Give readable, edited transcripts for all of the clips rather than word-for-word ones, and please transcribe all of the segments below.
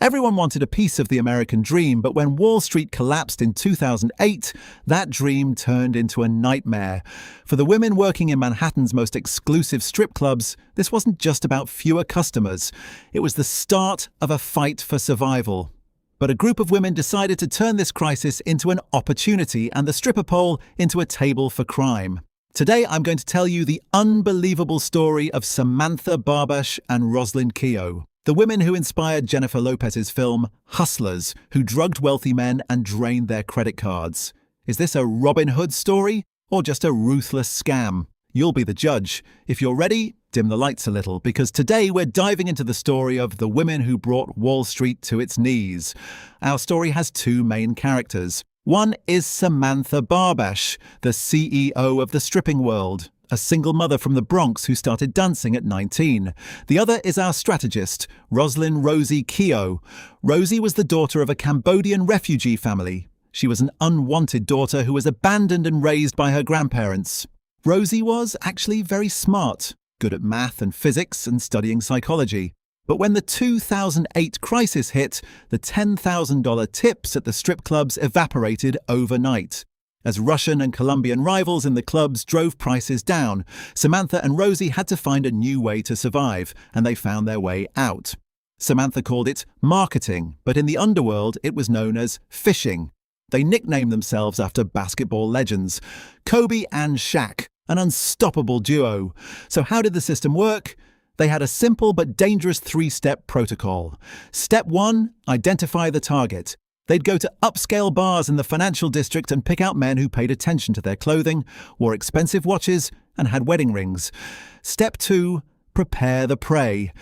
Everyone wanted a piece of the American dream, but when Wall Street collapsed in 2008, that dream turned into a nightmare. For the women working in Manhattan's most exclusive strip clubs, this wasn't just about fewer customers. It was the start of a fight for survival. But a group of women decided to turn this crisis into an opportunity and the stripper pole into a table for crime. Today, I'm going to tell you the unbelievable story of Samantha Barbash and Rosalind Keough, the women who inspired Jennifer Lopez's film Hustlers, who drugged wealthy men and drained their credit cards. Is this a Robin Hood story or just a ruthless scam? You'll be the judge. If you're ready, dim the lights a little, because today we're diving into the story of the women who brought Wall Street to its knees. Our story has two main characters. One is Samantha Barbash, the CEO of the stripping world, a single mother from the Bronx who started dancing at 19. The other is our strategist, Rosalind "Rosie" Keough. Rosie was the daughter of a Cambodian refugee family. She was an unwanted daughter who was abandoned and raised by her grandparents. Rosie was actually very smart, good at math and physics and studying psychology. But when the 2008 crisis hit, the $10,000 tips at the strip clubs evaporated overnight. As Russian and Colombian rivals in the clubs drove prices down, Samantha and Rosie had to find a new way to survive, and they found their way out. Samantha called it marketing, but in the underworld it was known as fishing. They nicknamed themselves after basketball legends, Kobe and Shaq, an unstoppable duo. So how did the system work? They had a simple but dangerous three-step protocol. Step 1, identify the target. They'd go to upscale bars in the financial district and pick out men who paid attention to their clothing, wore expensive watches, and had wedding rings. Step 2, prepare the prey.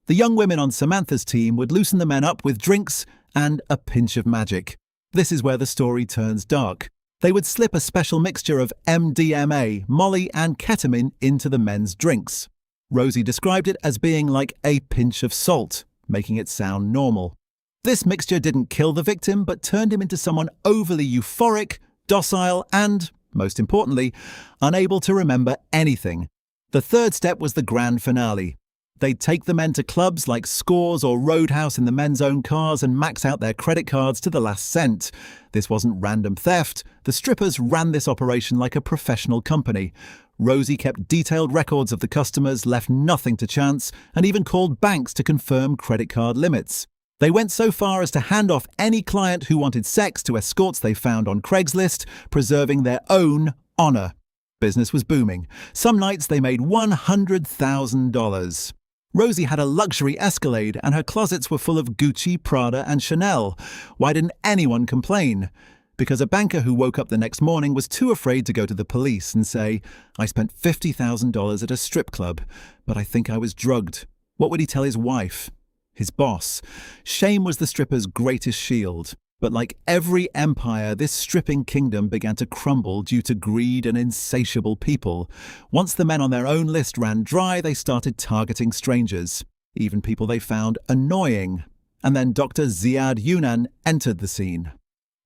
The young women on Samantha's team would loosen the men up with drinks and a pinch of magic. This is where the story turns dark. They would slip a special mixture of MDMA, Molly, and ketamine into the men's drinks. Rosie described it as being like a pinch of salt, making it sound normal. This mixture didn't kill the victim, but turned him into someone overly euphoric, docile, and, most importantly, unable to remember anything. The third step was the grand finale. They'd take the men to clubs like Scores or Roadhouse in the men's own cars and max out their credit cards to the last cent. This wasn't random theft. The strippers ran this operation like a professional company. Rosie kept detailed records of the customers, left nothing to chance, and even called banks to confirm credit card limits. They went so far as to hand off any client who wanted sex to escorts they found on Craigslist, preserving their own honor. Business was booming. Some nights they made $100,000. Rosie had a luxury Escalade and her closets were full of Gucci, Prada and Chanel. Why didn't anyone complain? Because a banker who woke up the next morning was too afraid to go to the police and say, "I spent $50,000 at a strip club, but I think I was drugged." What would he tell his wife? His boss? Shame was the stripper's greatest shield. But like every empire, this stripping kingdom began to crumble due to greed and insatiable people. Once the men on their own list ran dry, they started targeting strangers, even people they found annoying. And then Dr. Ziad Younan entered the scene.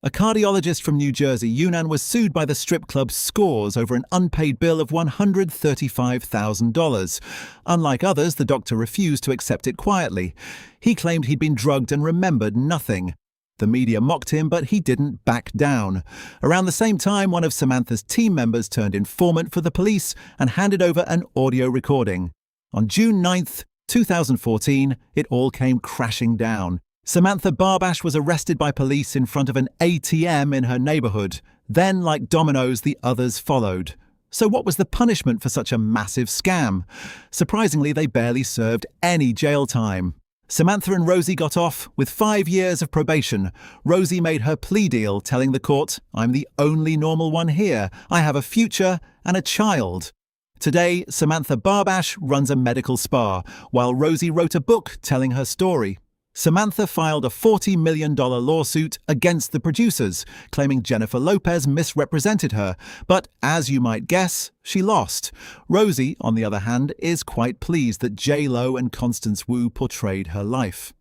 A cardiologist from New Jersey, Younan was sued by the strip club Scores over an unpaid bill of $135,000. Unlike others, the doctor refused to accept it quietly. He claimed he'd been drugged and remembered nothing. The media mocked him, but he didn't back down. Around the same time, one of Samantha's team members turned informant for the police and handed over an audio recording. On June 9th, 2014, it all came crashing down. Samantha Barbash was arrested by police in front of an ATM in her neighborhood. Then, like dominoes, the others followed. So what was the punishment for such a massive scam? Surprisingly, they barely served any jail time. Samantha and Rosie got off with 5 years of probation. Rosie made her plea deal, telling the court, "I'm the only normal one here. I have a future and a child." Today, Samantha Barbash runs a medical spa, while Rosie wrote a book telling her story. Samantha filed a $40 million lawsuit against the producers, claiming Jennifer Lopez misrepresented her. But as you might guess, she lost. Rosie, on the other hand, is quite pleased that J.Lo and Constance Wu portrayed her life.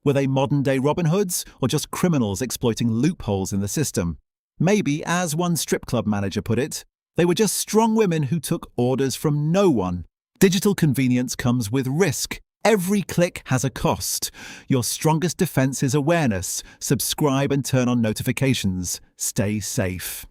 Were they modern-day Robin Hoods, or just criminals exploiting loopholes in the system? Maybe, as one strip club manager put it, they were just strong women who took orders from no one. Digital convenience comes with risk. Every click has a cost. Your strongest defense is awareness. Subscribe and turn on notifications. Stay safe.